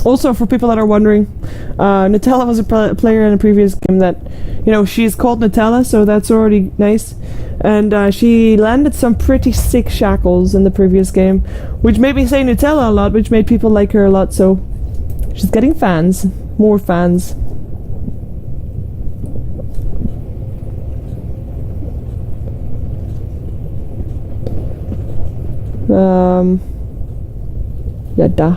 Also, for people that are wondering, Nutella was a player in a previous game that, you know, she's called Nutella, so that's already nice. And she landed some pretty sick shackles in the previous game, which made me say Nutella a lot, which made people like her a lot, so she's getting fans. More fans. Yeah, duh.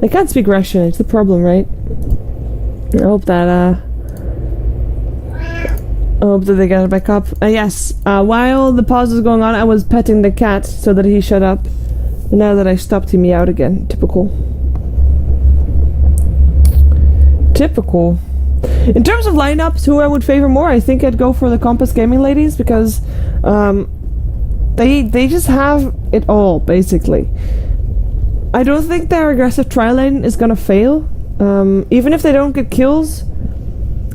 I can't speak Russian, it's the problem, right? I hope that they get it back up. Yes, while the pause was going on, I was petting the cat so that he shut up. And now that I stopped, he meowed again. Typical. Typical. In terms of lineups, who I would favor more, I think I'd go for the Compass Gaming Ladies because they just have it all, basically. I don't think their aggressive tri-lane is gonna fail. Even if they don't get kills,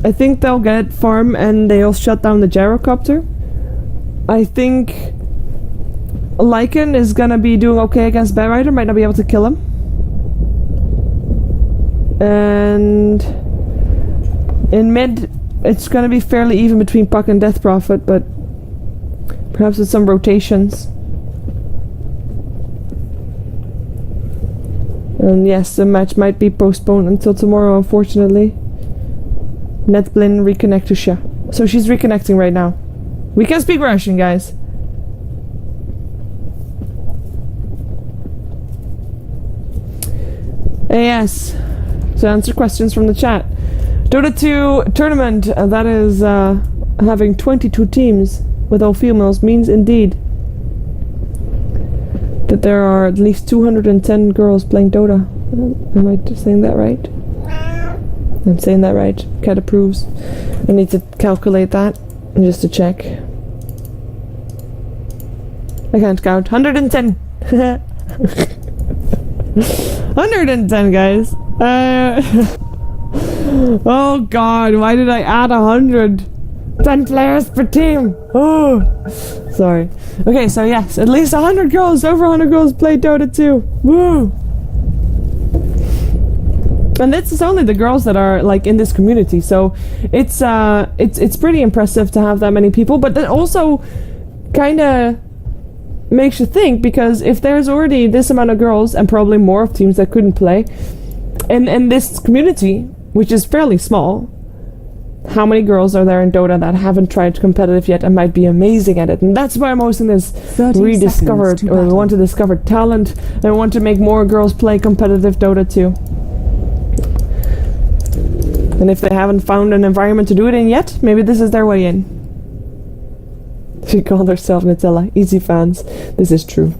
I think they'll get farm and they'll shut down the gyrocopter. I think Lycan is gonna be doing okay against Bear Rider, might not be able to kill him. And in mid, it's gonna be fairly even between Puck and Death Prophet, but perhaps with some rotations. And yes, the match might be postponed until tomorrow, unfortunately. Netblin reconnect to Sha. So she's reconnecting right now. We can speak Russian, guys. Yes. So answer questions from the chat. Dota 2 tournament, that is having 22 teams with all females, means indeed that there are at least 210 girls playing Dota. Am I saying that right? I'm saying that right. Cat approves. I need to calculate that just to check. I can't count. 110. 110, guys. Oh god, why did I add 100? 10 players per team. Oh, sorry. Okay, so yes, at least 100 girls, over 100 girls play Dota 2. Woo! And this is only the girls that are like in this community, so it's pretty impressive to have that many people. But that also kind of makes you think, because if there's already this amount of girls and probably more of teams that couldn't play, and this community, which is fairly small, how many girls are there in Dota that haven't tried competitive yet and might be amazing at it? And that's why I'm hosting this rediscovered, or we want to discover talent, and I want to make more girls play competitive Dota 2. And if they haven't found an environment to do it in yet, maybe this is their way in. She called herself Nutella. Easy fans. This is true.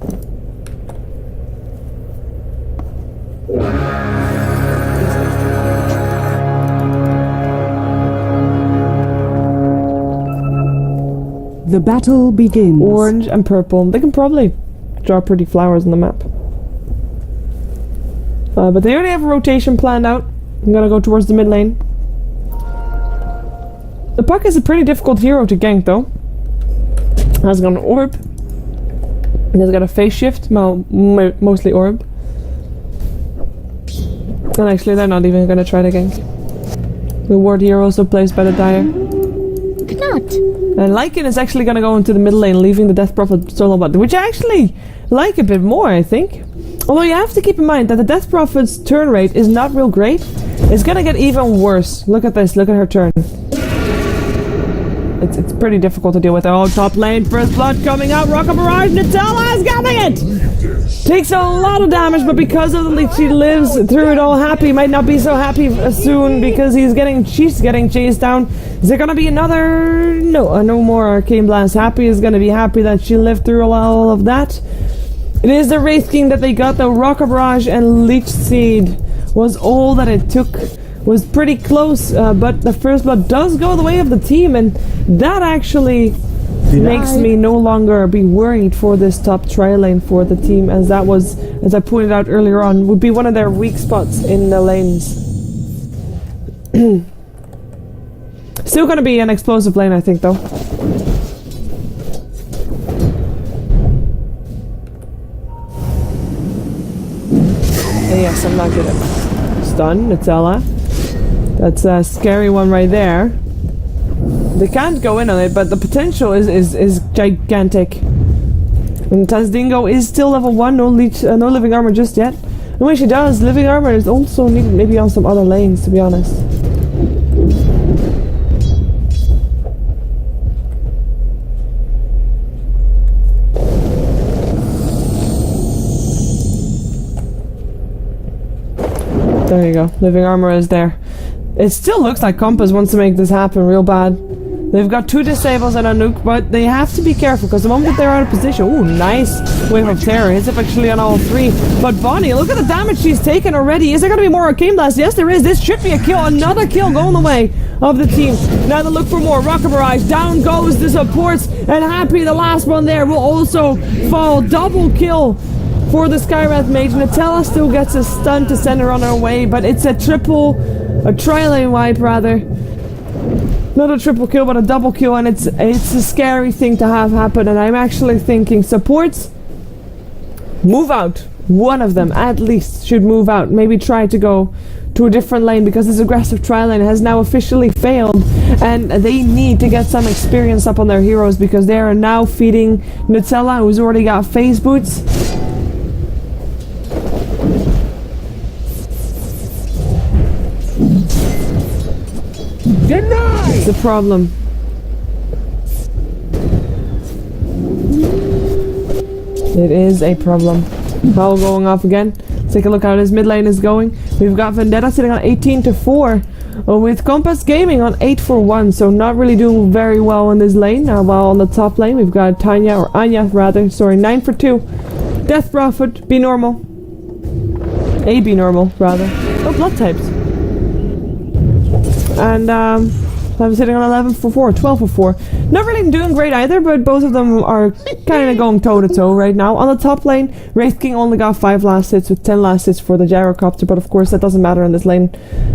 The battle begins. Orange and purple. They can probably draw pretty flowers on the map. But they already have a rotation planned out. I'm gonna go towards the mid lane. The Puck is a pretty difficult hero to gank though. Has got an orb. And has got a phase shift, well, mostly orb. And actually they're not even gonna try to gank. The ward hero also plays by the Dire. Knot. And Lycan is actually gonna go into the middle lane, leaving the Death Prophet solo bot, which I actually like a bit more, I think. Although you have to keep in mind that the Death Prophet's turn rate is not real great. It's gonna get even worse. Look at this, look at her turn. It's pretty difficult to deal with. Oh, top lane, first blood coming out, Rocket Barrage, Nutella is getting it! Takes a lot of damage, but because of the leech she lives through it all happy, might not be so happy soon because she's getting chased down. Is there gonna be another? No, no more Arcane Blast. Happy is gonna be happy that she lived through all of that. It is the Wraith King that they got, the Rocket Barrage and Leech Seed was all that it took. Was pretty close, but the first blood does go the way of the team, and that actually makes me no longer be worried for this top tri lane for the team, as that was, as I pointed out earlier on, would be one of their weak spots in the lanes. Still gonna be an explosive lane, I think, though. Yes. Yes, I'm not good at stun, Nutella. That's a scary one right there. They can't go in on it, but the potential is gigantic. And Tazdingo is still level 1, no living armor just yet. And when she does, living armor is also needed maybe on some other lanes, to be honest. There you go. Living armor is there. It still looks like Compass wants to make this happen real bad. They've got 2 disables and a nuke, but they have to be careful because the moment that they're out of position... Ooh, nice wave of terror. Hits up actually on all 3. But Bonnie, look at the damage she's taken already. Is there going to be more Arcane Blast? Yes, there is. This should be a kill. Another kill going the way of the team. Now they look for more. Rocket Barrage. Down goes the supports. And Happy, the last one there, will also fall. Double kill for the Skywrath Mage. Nutella still gets a stun to send her on her way, but it's a tri-lane wipe rather. Not a triple kill, but a double kill, and it's a scary thing to have happen. And I'm actually thinking supports, move out. One of them at least should move out. Maybe try to go to a different lane because this aggressive tri-lane has now officially failed, and they need to get some experience up on their heroes because they are now feeding Nutella, who's already got phase boots. Denied! It's a problem. It is a problem. Ball going off again. Let's take a look how this mid lane is going. We've got Vendetta sitting on 18-4 with Compass Gaming on 8-1, so not really doing very well in this lane. While on the top lane we've got Anya rather, sorry, 9-2. Death Prophet, be normal. Be normal rather. Oh, blood types. And I'm sitting on 11-4, 12-4. Not really doing great either, but both of them are kind of going toe-to-toe right now. On the top lane, Wraith King only got 5 last hits with 10 last hits for the Gyrocopter, but of course that doesn't matter in this lane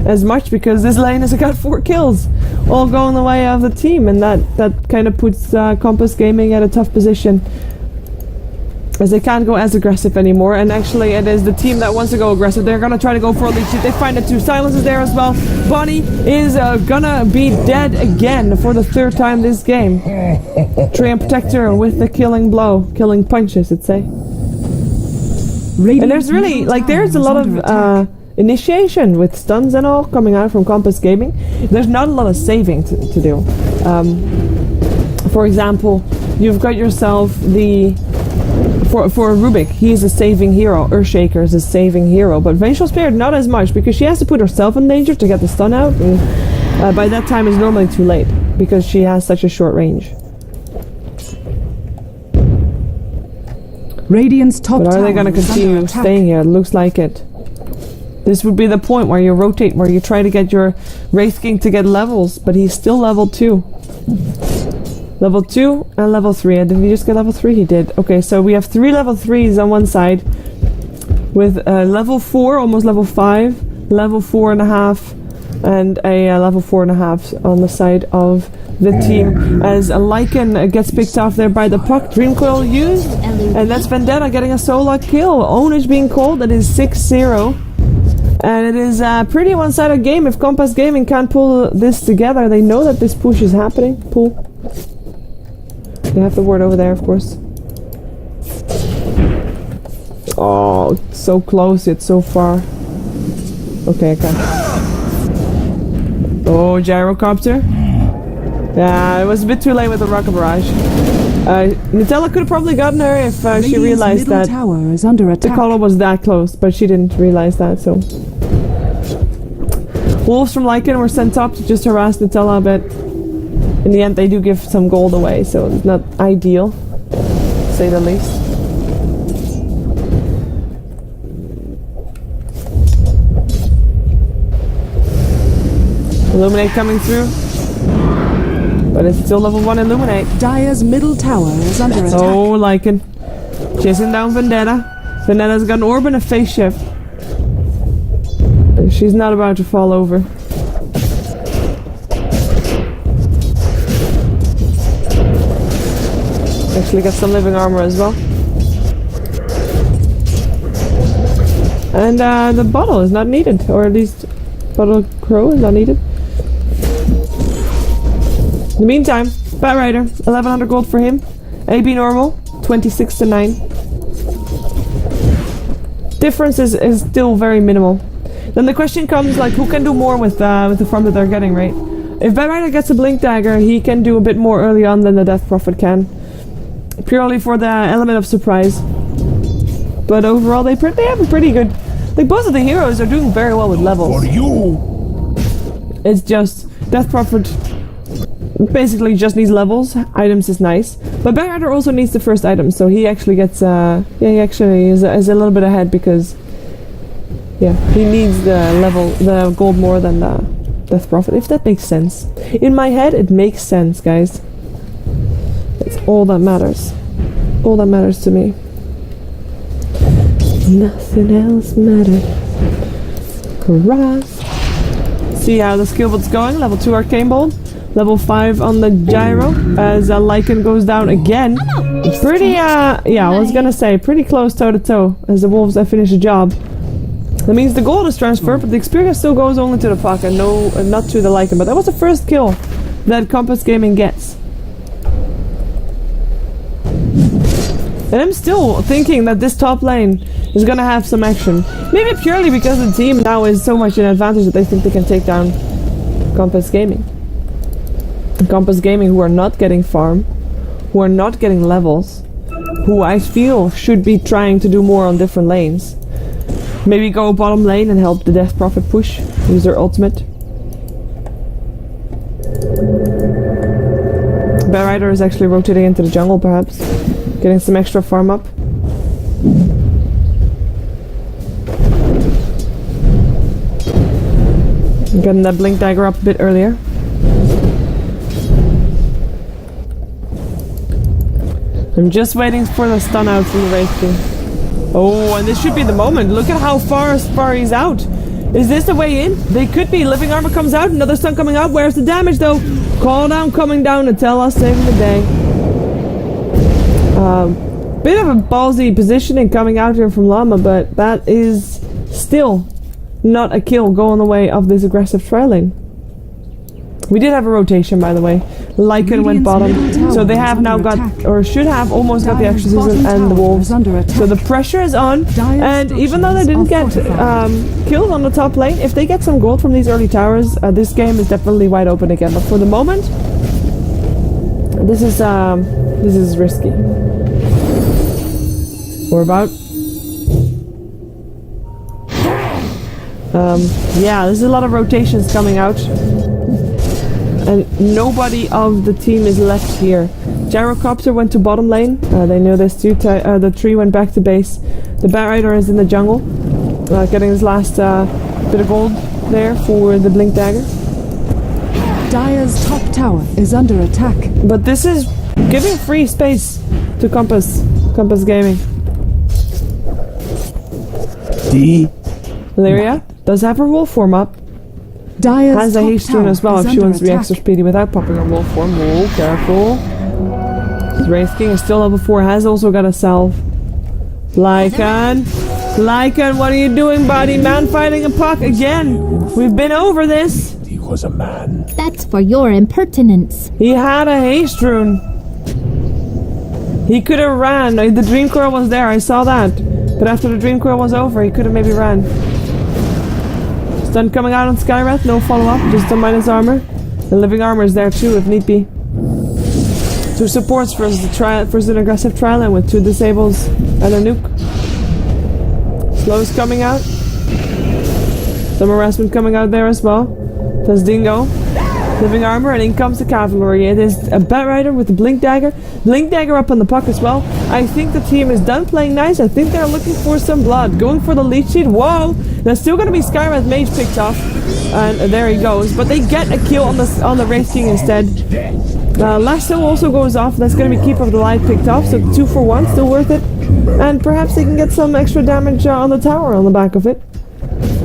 as much because this lane has got 4 kills, all going the way of the team, and that kind of puts Compass Gaming at a tough position, as they can't go as aggressive anymore. And actually it is the team that wants to go aggressive. They're gonna try to go for a lead sheet. They find the 2 silences there as well. Bonnie is gonna be dead again for the 3rd time this game. Treant Protector with the killing blow, killing punches, I'd say. And there's really there's a lot of initiation with stuns and all coming out from Compass Gaming. There's not a lot of saving to do. For example, you've got yourself the For Rubik, he is a saving hero. Earthshaker is a saving hero, but Vengeful Spirit not as much because she has to put herself in danger to get the stun out, and by that time it's normally too late because she has such a short range. Radiant's top But are they tower going to is under continue attack. staying here? It looks like it. This would be the point where you rotate, where you try to get your Wraith King to get levels, but he's still level 2. Level 2 and level 3. And did he just get level 3? He did. Okay, so we have 3 level 3s on one side with level 4, almost level 5, level 4.5, and a level 4.5 on the side of the team. As a Lycan gets picked off there by the puck. Dream Coil used, and that's Vendetta getting a solo kill. Ownage being called. That is 6-0. And it is a pretty one-sided game. If Compass Gaming can't pull this together, they know that this push is happening. Pull. They have the word over there, of course. Oh, it's so close yet so far. Okay, okay. Oh, Gyrocopter. Yeah, it was a bit too late with the Rocket Barrage. Nutella could have probably gotten her if she realized that tower is under the attack. color was that close, but she didn't realize that, so. Wolves from Lycan were sent up to just harass Nutella a bit. In the end, they do give some gold away, so it's not ideal, to say the least. Illuminate coming through, but it's still level 1 Illuminate. Dire's middle tower is under attack. Oh, Lycan. Chasing down Vendetta. Vendetta's got an orb and a phase shift. She's not about to fall over. Actually got some living armor as well. And the bottle is not needed, or at least bottle crow is not needed. In the meantime, Bat Rider, 1100 gold for him. AB normal, 26 to 9. Difference is still very minimal. Then the question comes, like, who can do more with the farm that they're getting, right? If Bat Rider gets a Blink Dagger, he can do a bit more early on than the Death Prophet can. Purely for the element of surprise. But overall, they have a pretty good... Like, both of the heroes are doing very well with levels. For you! It's just... Death Prophet basically just needs levels. Items is nice. But Bat Rider also needs the first item, so he actually gets... yeah, he actually is a little bit ahead because... Yeah, he needs the gold more than the Death Prophet, if that makes sense. In my head, it makes sense, guys. It's all that matters. All that matters to me. Nothing else matters. Cross. See how the skill build's going. Level 2 Arcane Bolt. Level 5 on the Gyro. As Lycan goes down again. Pretty, yeah, I was gonna say, pretty close toe to toe. As the Wolves finish the job. That means the gold is transferred, but the experience still goes only to the puck and not to the Lycan. But that was the first kill that Compass Gaming gets. And I'm still thinking that this top lane is gonna have some action. Maybe purely because the team now is so much in advantage that they think they can take down Compass Gaming. And Compass Gaming, who are not getting farm, who are not getting levels, who I feel should be trying to do more on different lanes. Maybe go bottom lane and help the Death Prophet push, use their ultimate. Bat Rider is actually rotating into the jungle, perhaps. Getting some extra farm up. Getting that Blink Dagger up a bit earlier. I'm just waiting for the stun out from the Wraith King. Oh, and this should be the moment. Look at how far he's out. Is this the way in? They could be. Living Armor comes out, another stun coming out. Where's the damage though? Call down coming down to tell us saving the day. Bit of a ballsy positioning coming out here from Llama, but that is still not a kill going the way of this aggressive trial lane. We did have a rotation, by the way. Lycan went bottom, so they have now got, or should have almost got the Exorcism and the Wolves. So the pressure is on, and even though they didn't get killed on the top lane, if they get some gold from these early towers, this game is definitely wide open again. But for the moment, this is risky. We're about. Yeah, there's a lot of rotations coming out. And nobody of the team is left here. Gyrocopter went to bottom lane. They know this too. The tree went back to base. The Bat Rider is in the jungle. Getting his last bit of gold there for the Blink Dagger. Dire's top tower is under attack. But this is giving free space to Compass Gaming. Valeria does have her wolf form up. Dire's has a haste rune as well if she wants to be extra speedy without popping her wolf form. Whoa, careful. This Wraith King is still level 4, has also got a salve. Lycan, what are you doing, buddy? Man fighting a puck again. We've been over this. He was a man. That's for your impertinence. He had a haste rune. He could have ran. The Dream Coil was there, I saw that. But after the Dream Coil was over, he could have maybe ran. Stun coming out on Skywrath, no follow-up, just a minus armor. The Living Armor is there too, if need be. 2 supports versus an aggressive trial and with 2 disables and a nuke. Slow's coming out. Some harassment coming out there as well. There's Dingo. Living Armor, and in comes the cavalry. It is a Bat Rider with the Blink Dagger. Blink Dagger up on the puck as well. I think the team is done playing nice. I think they're looking for some blood. Going for the lead sheet. Whoa! There's still going to be Skywrath Mage picked off. And there he goes. But they get a kill on the Wraith King instead. Lasso also goes off. That's going to be Keeper of the Light picked off. So 2 for 1, still worth it. And perhaps they can get some extra damage on the tower on the back of it.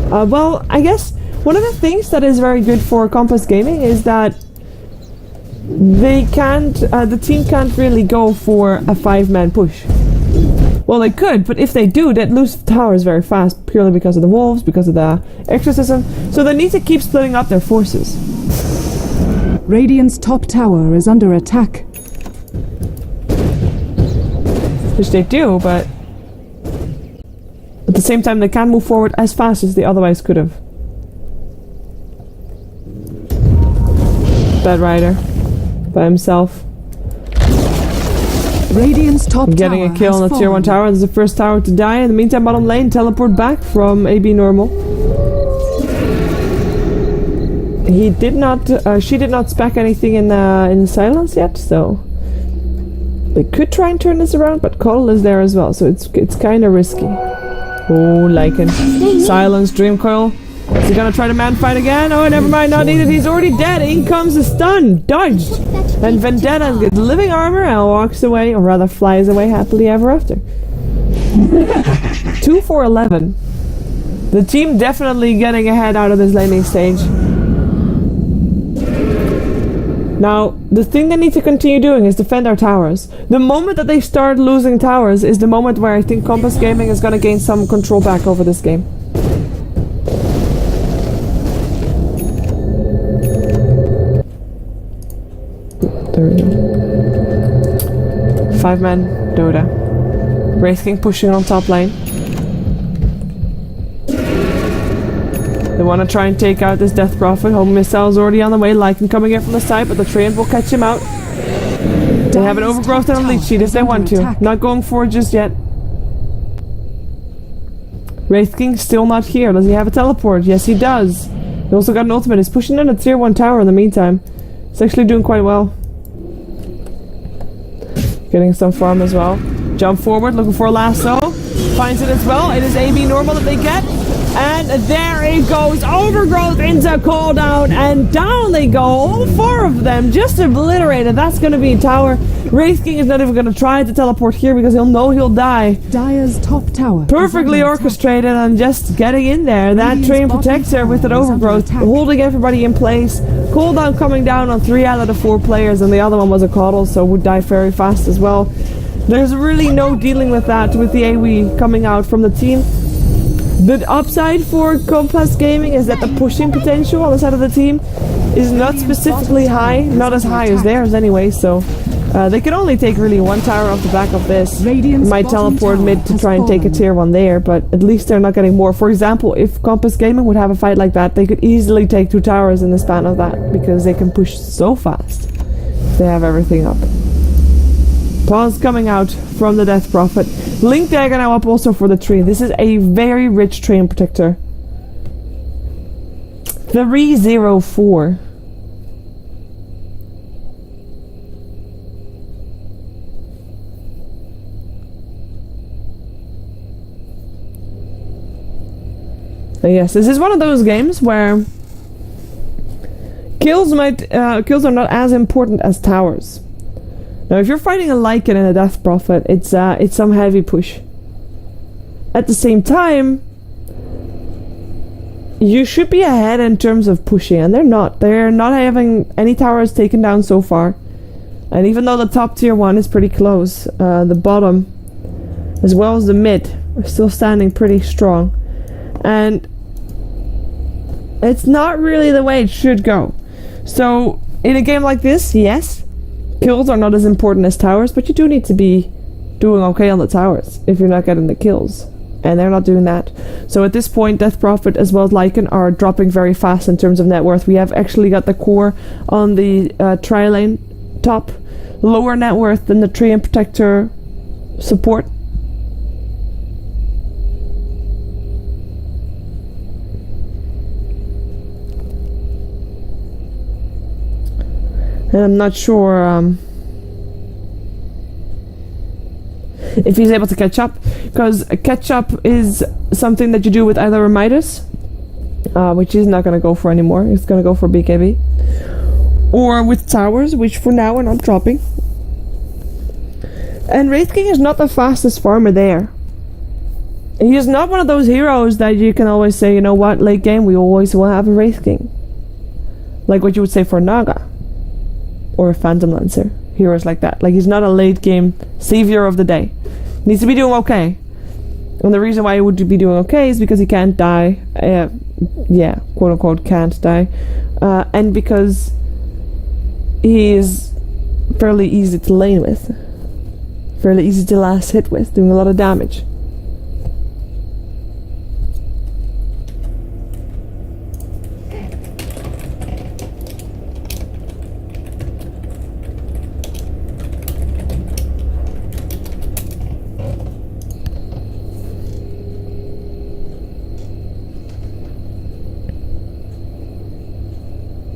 Well, I guess one of the things that is very good for Compass Gaming is that they can't, the team can't really go for a 5-man push. Well, they could, but if they do, they'd lose towers very fast, purely because of the wolves, because of the exorcism. So they need to keep splitting up their forces. Radiant's top tower is under attack. Which they do, but at the same time they can't move forward as fast as they otherwise could have. Bad Rider by himself. Radiant's top Getting tower a kill on the tier 1 tower. This is the first tower to die. In the meantime, bottom lane, teleport back from AB normal. He did not, she did not spec anything in the silence yet, so they could try and turn this around, but Coddle is there as well, so it's kind of risky. Oh, Lycan. Silence, Dream Coil. Is he gonna try to man fight again? Oh, never mind, not needed. He's already dead. In comes the stun. Dodged. And Vendetta gets living armor and walks away, or rather flies away happily ever after. 2 for 11. The team definitely getting ahead out of this laning stage. Now, the thing they need to continue doing is defend our towers. The moment that they start losing towers is the moment where I think Compass Gaming is going to gain some control back over this game. There we go. 5-man Dota. Wraith King pushing on top lane. They want to try and take out this Death Prophet. Home Missile's already on the way. Lycan coming in from the side, but the Treant will catch him out. They have an overgrowth and a leech sheet if they want to. Not going for it just yet. Wraith King still not here. Does he have a teleport? Yes, he does. He also got an ultimate. He's pushing in a tier 1 tower in the meantime. He's actually doing quite well. Getting some farm as well. Jump forward, looking for a lasso. Finds it as well. It is AB normal that they get. And there it goes. Overgrowth into cooldown. And down they go. All 4 of them just obliterated. That's going to be a tower. Wraith King is not even going to try to teleport here because he'll know he'll die. Dire's top tower. Perfectly orchestrated and just getting in there. That Treant Protector with an overgrowth. Holding everybody in place. Cooldown coming down on 3 out of the 4 players. And the other one was a Coddle, so would die very fast as well. There's really no dealing with that with the AoE coming out from the team. The upside for Compass Gaming is that the pushing potential on the side of the team is not specifically high, not as high as theirs anyway, so they can only take really 1 tower off the back of this. Might teleport mid to try and take a tier 1 there, but at least they're not getting more. For example, if Compass Gaming would have a fight like that, they could easily take 2 towers in the span of that, because they can push so fast. They have everything up. Pause coming out from the Death Prophet. Link Dagger now up also for the tree. This is a very rich Treant Protector. 304. Yes, this is one of those games where kills are not as important as towers. Now, if you're fighting a Lycan and a Death Prophet, it's some heavy push. At the same time, you should be ahead in terms of pushing, and they're not. They're not having any towers taken down so far. And even though the top tier 1 is pretty close, the bottom, as well as the mid, are still standing pretty strong. And it's not really the way it should go. So, in a game like this, yes, kills are not as important as towers, but you do need to be doing okay on the towers if you're not getting the kills. And they're not doing that. So at this point, Death Prophet as well as Lycan are dropping very fast in terms of net worth. We have actually got the core on the tri-lane top. Lower net worth than the Treant Protector support. And I'm not sure if he's able to catch up, because catch up is something that you do with either a Midas, which he's not going to go for anymore. He's going to go for BKB, or with towers, which for now are not dropping. And Wraith King is not the fastest farmer there. He is not one of those heroes that you can always say, you know what, late game we always will have a Wraith King, like what you would say for Naga or a Phantom Lancer, heroes like that. Like, he's not a late game savior of the day. Needs to be doing okay. And the reason why he would be doing okay is because he can't die. Yeah, quote unquote can't die. And because he is fairly easy to lane with. Fairly easy to last hit with, doing a lot of damage.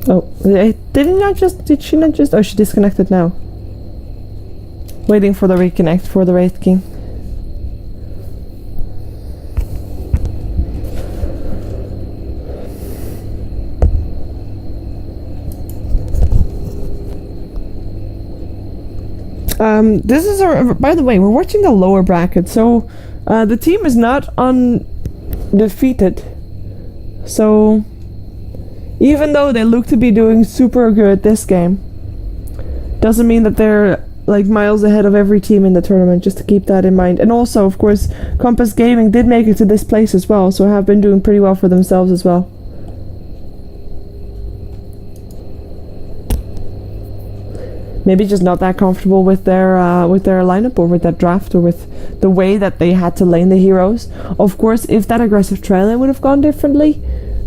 Oh, did she not just, oh, she disconnected now. Waiting for the reconnect for the Wraith King. This is our, by the way, we're watching the lower bracket, so the team is not undefeated. So even though they look to be doing super good this game, doesn't mean that they're like miles ahead of every team in the tournament, just to keep that in mind. And also, of course, Compass Gaming did make it to this place as well, so have been doing pretty well for themselves as well. Maybe just not that comfortable with their lineup or with that draft or with the way that they had to lane the heroes. Of course, if that aggressive trail lane would have gone differently,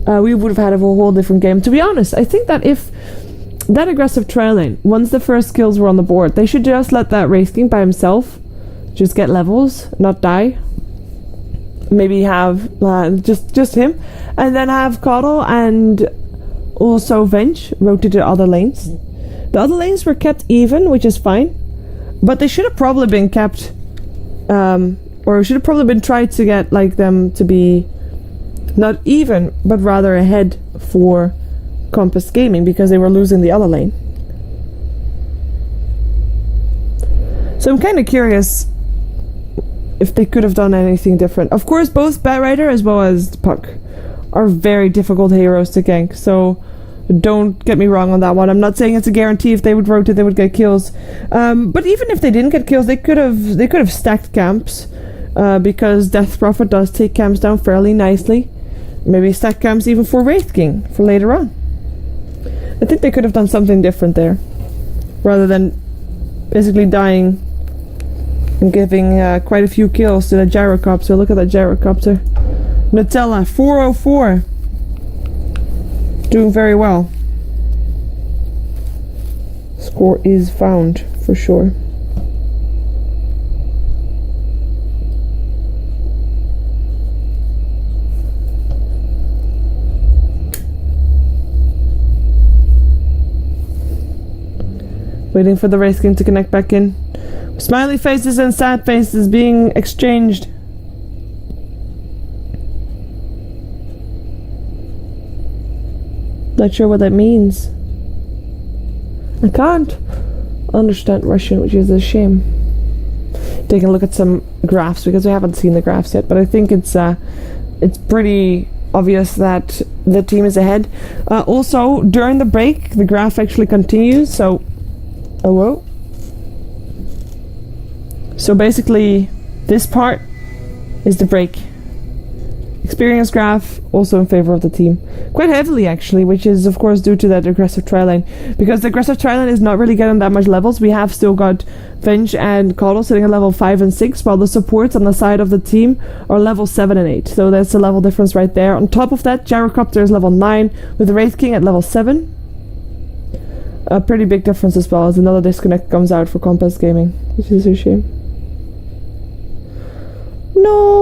we would have had a whole different game. To be honest, I think that if that aggressive trail lane, once the first kills were on the board, they should just let that Wraith King by himself just get levels, not die. Maybe have just him, and then have Coddle and also Venge rotate to other lanes. The other lanes were kept even, which is fine, but they should have probably been kept, or should have probably been tried to get like them to be not even, but rather ahead for Compass Gaming, because they were losing the other lane. So I'm kind of curious if they could have done anything different. Of course, both Batrider as well as Puck are very difficult heroes to gank, so don't get me wrong on that one. I'm not saying it's a guarantee if they would rotate they would get kills. But even if they didn't get kills, they could have stacked camps, because Death Prophet does take camps down fairly nicely. Maybe stack camps even for Wraith King for later on. I think they could have done something different there, rather than basically dying and giving quite a few kills to the gyrocopter. Look at that gyrocopter. Nutella 404, doing very well. Score is found for sure. Waiting for the Wraith King to connect back in. Smiley faces and sad faces being exchanged. Not sure what that means. I can't understand Russian, which is a shame. Taking a look at some graphs, because we haven't seen the graphs yet, but I think it's pretty obvious that the team is ahead. Also, during the break, the graph actually continues, so whoa. So basically, this part is the break. Experience graph also in favor of the team. Quite heavily actually, which is of course due to that aggressive tri lane. Because the aggressive tri lane is not really getting that much levels. We have still got Venge and Coddle sitting at level 5 and 6, while the supports on the side of the team are level 7 and 8. So that's a level difference right there. On top of that, Gyrocopter is level 9, with the Wraith King at level 7. A pretty big difference as well, as another disconnect comes out for Compass Gaming, which is a shame. No.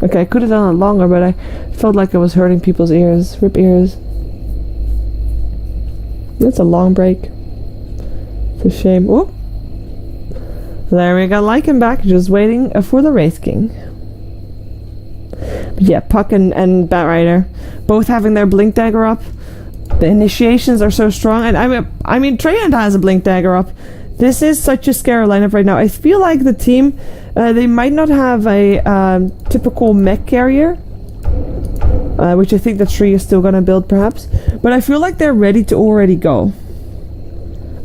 Okay, I could have done it longer, but I felt like I was hurting people's ears. Rip ears. That's a long break. It's a shame. Oh, there we go. Lycan back, just waiting for the Wraith King. But yeah, Puck and Batrider both having their Blink Dagger up. The initiations are so strong, and I mean Treyant has a Blink Dagger up. This is such a scary lineup right now. I feel like the team, they might not have a typical mech carrier, Which I think the tree is still gonna build perhaps. But I feel like they're ready to already go.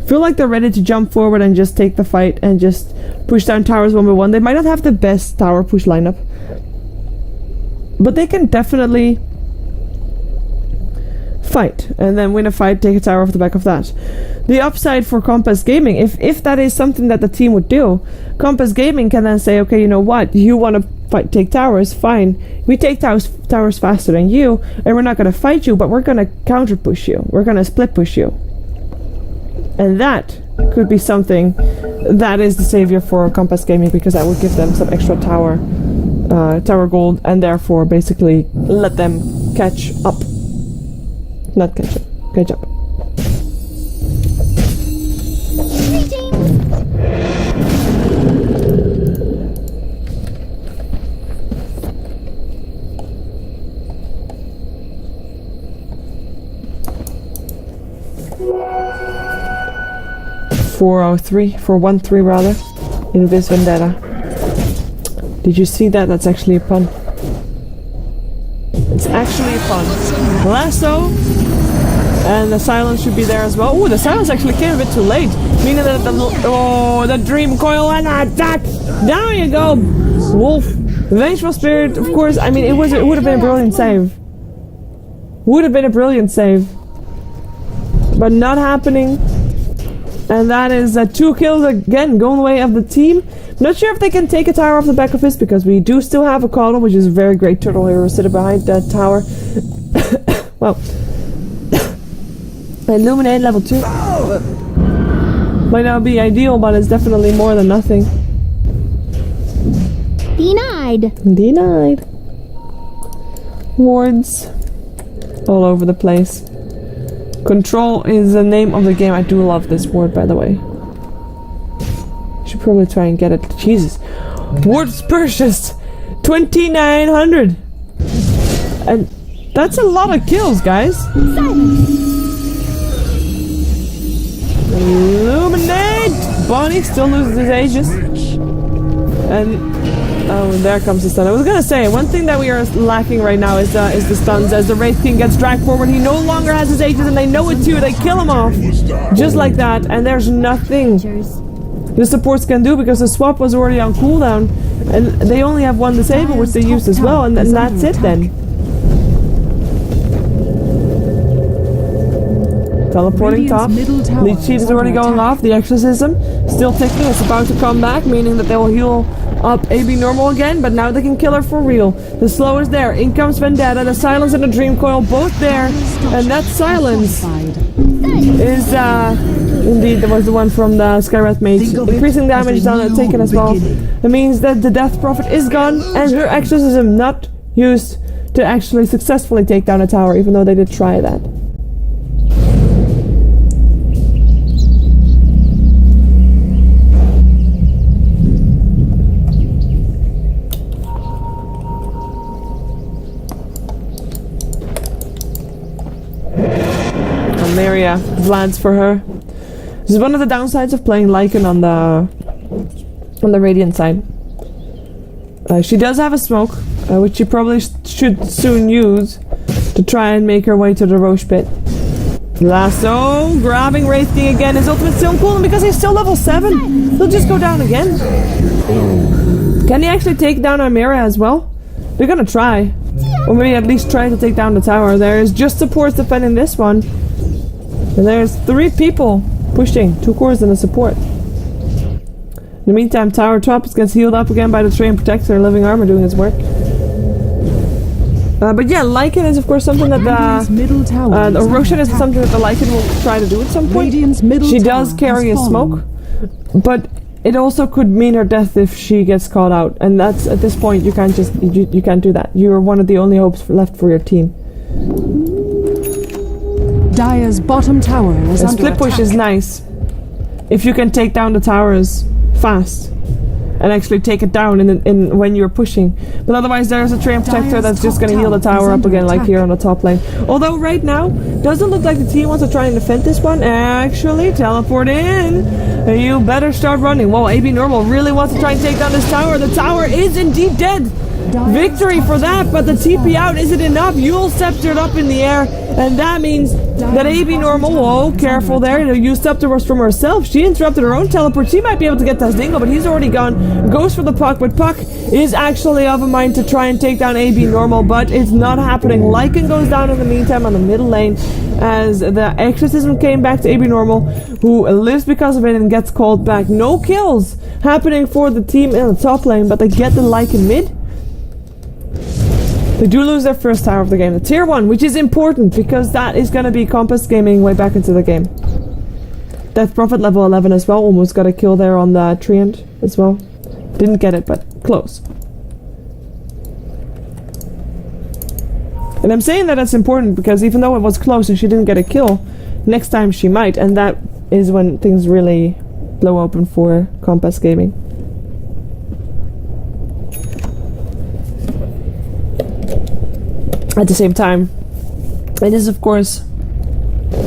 I feel like they're ready to jump forward and just take the fight and just push down towers one by one. They might not have the best tower push lineup, but they can definitely fight and then win a fight, take a tower off the back of that. The upside for Compass Gaming, if that is something that the team would do, Compass Gaming can then say, okay, you know what, you want to fight, take towers, fine. We take towers faster than you, and we're not going to fight you, but we're going to counter push you. We're going to split push you. And that could be something that is the savior for Compass Gaming, because that would give them some extra tower gold, and therefore basically let them catch up. Not catch up. Catch up. $413 rather, in this vendetta. Did you see that? That's actually a pun. It's actually a pun. Lasso, and the silence should be there as well. Oh, the silence actually came a bit too late, meaning that the dream coil and attack. Down you go, Wolf. Vengeful Spirit, of course. I mean, it would have been a brilliant save. Would have been a brilliant save, but not happening. And that is 2 kills again, going the way of the team. Not sure if they can take a tower off the back of this, because we do still have a Cauldron, which is a very great turtle hero sitting behind that tower. Well, Illuminate level 2. Might not be ideal, but it's definitely more than nothing. Denied. Denied. Wards all over the place. Control is the name of the game. I do love this ward, by the way. Should probably try and get it. Jesus. Wards purchased 2,900. And that's a lot of kills, guys. Illuminate! Bonnie still loses his Aegis. And oh, there comes the stun. I was gonna say, one thing that we are lacking right now is the stuns. As the Wraith King gets dragged forward, he no longer has his Aegis, and they know it too. They kill him off. Just like that, and there's nothing the supports can do, because the swap was already on cooldown, and they only have one disable, which they used as well, and that's it then. Teleporting top. Leech Sheet is already going off. The Exorcism still ticking. It's about to come back, meaning that they will heal up AB normal again, but now they can kill her for real. The slow is there. In comes Vendetta. The silence and the Dream Coil both there. And that silence is indeed, there was the one from the Skywrath Mage. Increasing damage down taken as well. It means that the Death Prophet is gone, and her Exorcism not used to actually successfully take down a tower, even though they did try that. Maria, Vlad's for her. This is one of the downsides of playing Lycan on the Radiant side. She does have a smoke, which she probably should soon use to try and make her way to the Roche pit. Lasso, grabbing Wraith King again. His ultimate still cool, and because he's still level 7, he'll just go down again. Can he actually take down Amira as well? They're gonna try. Or maybe at least try to take down the tower. There's just supports defending this one. And there's 3 people pushing, 2 cores and a support. In the meantime, Tower Top gets healed up again by the Train Protector, Living Armor doing his work. But yeah, Lycan is of course something that the Roshan is something that the Lycan will try to do at some point. She does carry a smoke, but it also could mean her death if she gets caught out. And that's, at this point, you can't just, you can't do that. You're one of the only hopes left for your team. Dire's bottom tower is under split push attack. is nice if you can take down the towers fast and actually take it down in when you're pushing. But otherwise, there's a Train Protector that's just going to heal the tower up again, like here on the top lane. Although right now, doesn't look like the team wants to try and defend this one. Actually, teleport in. You better start running. Well, AB Normal really wants to try and take down this tower. The tower is indeed dead. victory for that, but the TP out isn't enough. Yule sceptered up in the air, and that means that AB normal, whoa, careful there. Yule scepter was from herself. She interrupted her own teleport. She might be able to get that Dingo, but he's already gone. Goes for the Puck, but Puck is actually of a mind to try and take down AB normal, but it's not happening. Lycan goes down in the meantime on the middle lane as the exorcism came back to AB normal, who lives because of it and gets called back. No kills happening for the team in the top lane, but they get the Lycan mid. They do lose their first tower of the game, the tier 1, which is important because that is going to be Compass Gaming way back into the game. Death Prophet level 11 as well, almost got a kill there on the Treant as well. Didn't get it, but close. And I'm saying that that's important because even though it was close and she didn't get a kill, next time she might, and that is when things really blow open for Compass Gaming. At the same time, it is of course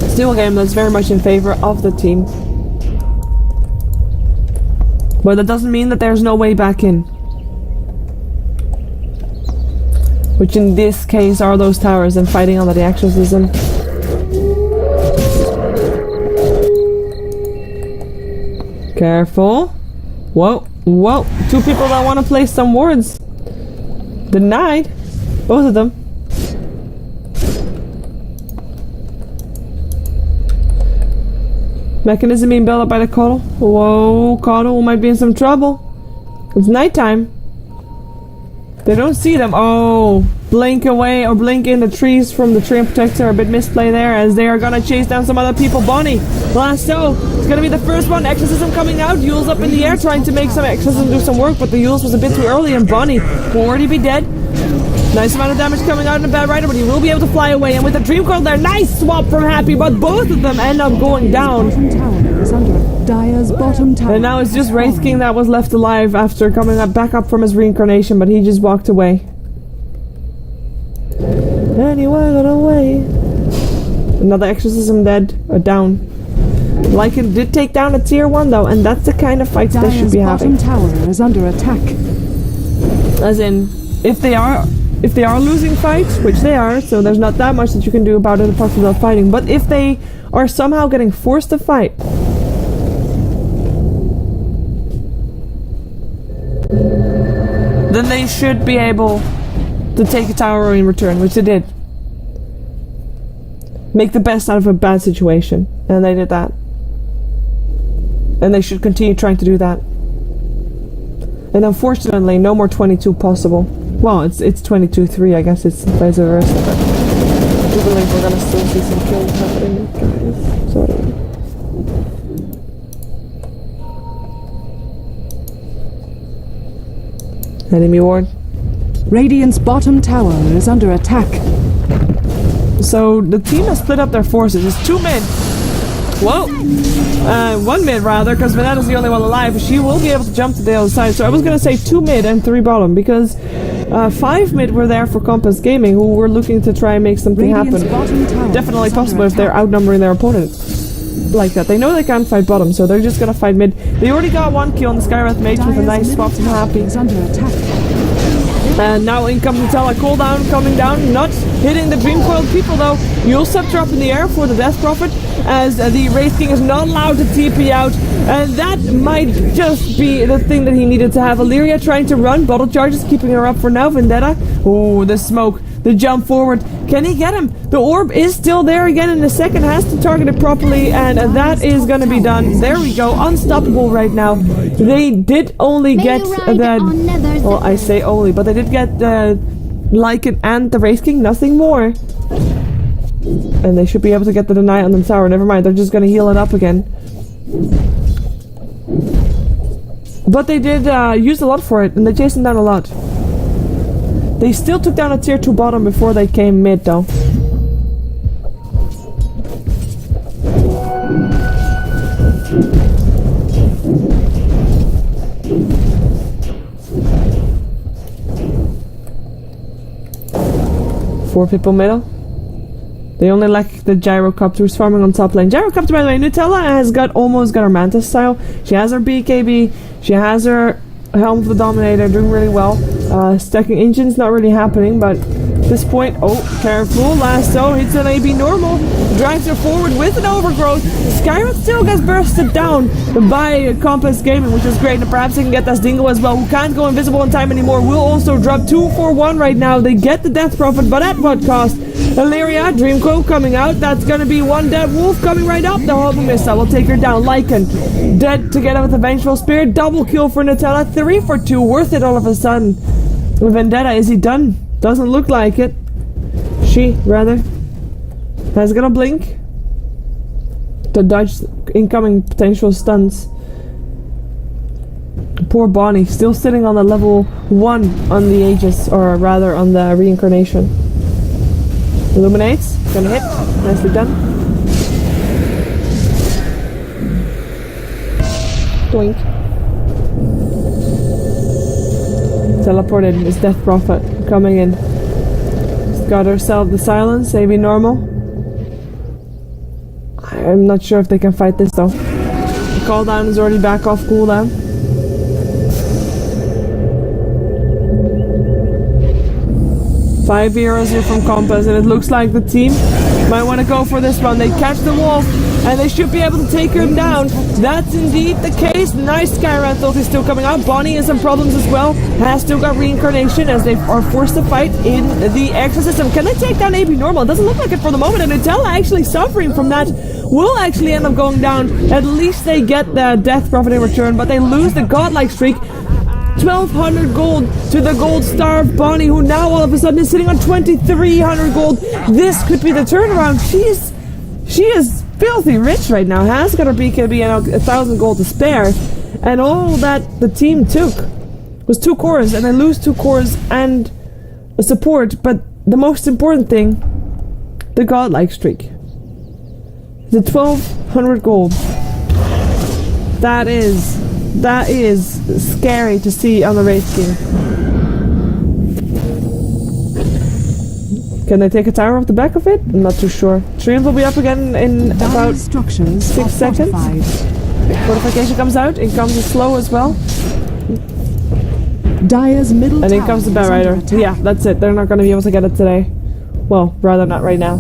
still a game that's very much in favor of the team. But that doesn't mean that there's no way back in. Which in this case are those towers and fighting under the exorcism. Careful. Whoa, whoa. Two people that want to play some wards. Denied. Both of them. Mechanism being built up by the Coddle. Whoa, Coddle might be in some trouble. It's nighttime. They don't see them. Oh, blink away or blink in the trees from the Treant Protector. A bit misplay there as they are gonna chase down some other people. Bonnie, Blasto, it's gonna be the first one. Exorcism coming out. Yule's up in the air trying to make some Exorcism do some work, but the Yule's was a bit too early and Bonnie will already be dead. Nice amount of damage coming out in the Bad Rider, but he will be able to fly away. And with the Dream Coil there, nice swap from Happy, but both of them end up going down. Dire's bottom tower. And now it's just Wraith King that was left alive after coming up back up from his reincarnation, but he just walked away. And he walked away. Another Exorcism dead, or down. Lycan did take down a tier 1 though, and that's the kind of fights they should be having. Dire's bottom tower is under attack. As in, if they are losing fights, which they are, so there's not that much that you can do about it apart from not fighting, but if they are somehow getting forced to fight, then they should be able to take a tower in return, which they did. Make the best out of a bad situation, and they did that. And they should continue trying to do that. And unfortunately, no more 22 possible. Well, it's 22-3, I guess it's vice versa, but I do believe we're gonna still see some kills happening, guys. Sorry. Enemy ward. Radiant's bottom tower is under attack. So the team has split up their forces. It's 2 mid. Whoa. 1 mid rather, because Venetta's the only one alive. She will be able to jump to the other side. So I was gonna say 2 mid and 3 bottom, because 5 mid were there for Compass Gaming, who were looking to try and make something happen. Definitely possible if they're outnumbering their opponent like that. They know they can't fight bottom, so they're just gonna fight mid. They already got 1 kill on the Skywrath Mage with a nice swap from Happy. And now in comes Nutella, cooldown coming down, not hitting the Dream Coiled people though. Yule Scepter up in the air for the Death Prophet, as the Wraith King is not allowed to TP out, and that might just be the thing that he needed to have. Illyria trying to run, bottle charges, keeping her up for now. Vendetta, oh, the smoke, the jump forward, can he get him? The orb is still there again in a second, has to target it properly, and that is gonna be done. There we go, unstoppable right now. They did only get that, well, I say only, but they did get the Lycan and the Wraith King, nothing more. And they should be able to get the deny on the tower. Never mind, they're just gonna heal it up again. But they did use a lot for it, and they chased him down a lot. They still took down a tier 2 bottom before they came mid though. Four people middle. They only lack the Gyrocopter who's farming on top lane. Gyrocopter, by the way, Nutella has almost got her Mantis style. She has her BKB. She has her Helm of the Dominator, doing really well. Stacking engines not really happening, but at this point, oh, careful, lasso hits an AB normal, drives her forward with an overgrowth. Skyrim still gets bursted down by Compass Gaming, which is great, and perhaps they can get that Dingo as well, who can't go invisible in time anymore, will also drop 2-4-1 right now. They get the Death Prophet, but at what cost? Illyria, Dreamcoat coming out, that's gonna be one dead wolf coming right up. The Horrible Missile will take her down. Lycan, dead together with the Vengeful Spirit, double kill for Nutella, 3 for 2, worth it all of a sudden. Vendetta, is he done? Doesn't look like it. She, rather, has gonna blink to dodge incoming potential stunts. Poor Bonnie, still sitting on the level 1 on the Aegis, or rather on the Reincarnation. Illuminates, gonna hit, nicely done. Doink. Teleported is Death Prophet coming in. She's got herself the silence, AB normal. I'm not sure if they can fight this though. The call down is already back off cooldown. Five heroes here from Compass, and it looks like the team might want to go for this one. They catch the wolf, and they should be able to take her down. That's indeed the case. Nice Skyran ulti still coming out. Bonnie has some problems as well. Has still got reincarnation as they are forced to fight in the exorcism. Can they take down AB normal? It doesn't look like it for the moment, and Nutella actually suffering from that. Will actually end up going down. At least they get the Death Prophet in return, but they lose the godlike streak. 1,200 gold to the gold star of Bonnie, who now all of a sudden is sitting on 2,300 gold. This could be the turnaround. She is filthy rich right now. Has got her BKB and 1,000 gold to spare, and all that the team took was 2 cores, and they lose 2 cores and a support. But the most important thing, the godlike streak, the 1,200 gold. That is scary to see on the race game. Can they take a tower off the back of it? I'm not too sure. Stream will be up again in about 6 seconds. Fortification comes out. In comes the slow as well. Dire's middle and in comes the Bat Rider. Yeah, that's it. They're not going to be able to get it today. Well, rather not right now.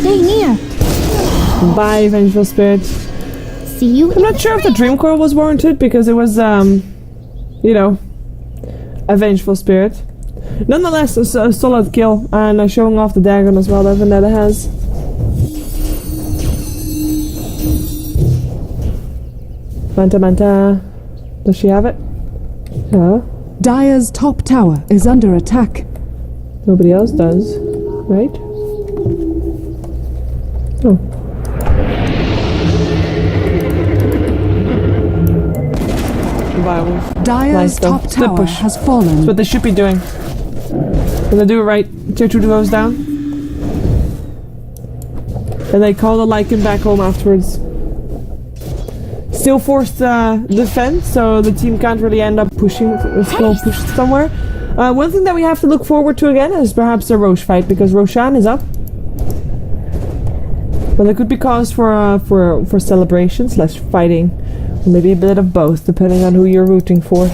Stay near. Bye, Vengeful Spirit. See you. I'm not sure if the Dream Coil was warranted because it was, you know, a Vengeful Spirit. Nonetheless, a solid kill, and showing off the Dagon as well that Vendetta has. Manta. Does she have it? Yeah. Dire's top tower is under attack. Nobody else does, right? Oh. Wow. Dire's Nice, top Good tower push. has fallen. That's what they should be doing. When they do it right, tier 2 goes down. And they call the Lycan back home afterwards. Still forced defense, so the team can't really end up pushing, still pushed somewhere. One thing that we have to look forward to again is perhaps a Roche fight, because Roshan is up. But there could be cause for celebrations, less fighting, or maybe a bit of both, depending on who you're rooting for.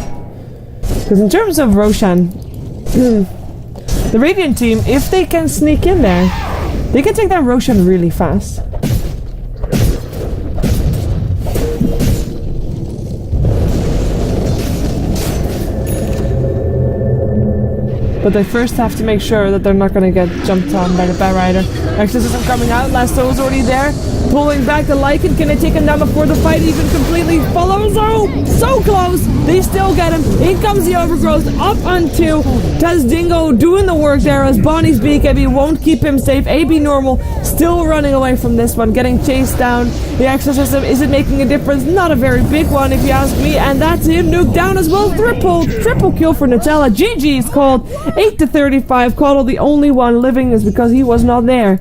Because in terms of Roshan, the Radiant team, if they can sneak in there, they can take down Roshan really fast. But they first have to make sure that they're not going to get jumped on by the Bat Rider. Exorcism coming out, Lasso is already there. Pulling back the Lycan, can they take him down before the fight even completely follows? Oh, so close! They still get him. In comes the Overgrowth, up on 2. Taz Dingo doing the work there as Bonnie's BKB won't keep him safe. AB normal, still running away from this one, getting chased down. The Exorcism, is it making a difference? Not a very big one if you ask me, and that's him nuked down as well. Triple kill for Nutella. GG is called 8-35. Caudle, the only one living is because he was not there.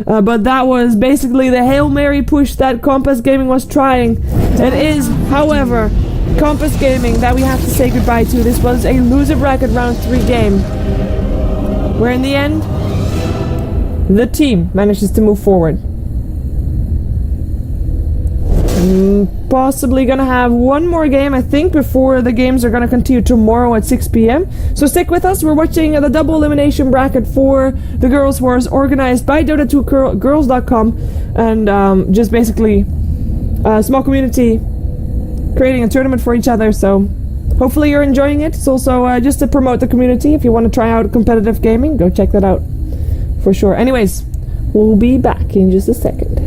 But that was basically the Hail Mary push that Compass Gaming was trying. It is, however, Compass Gaming that we have to say goodbye to. This was a loser bracket round 3 game, where in the end, the team manages to move forward. Possibly gonna have one more game, I think, before the games are gonna continue tomorrow at 6 p.m. So stick with us. We're watching the double elimination bracket for the Girls Wars organized by Dota2Girls.com, and just basically a small community creating a tournament for each other. So hopefully you're enjoying it. It's also just to promote the community. If you want to try out competitive gaming, go check that out for sure. Anyways, we'll be back in just a second.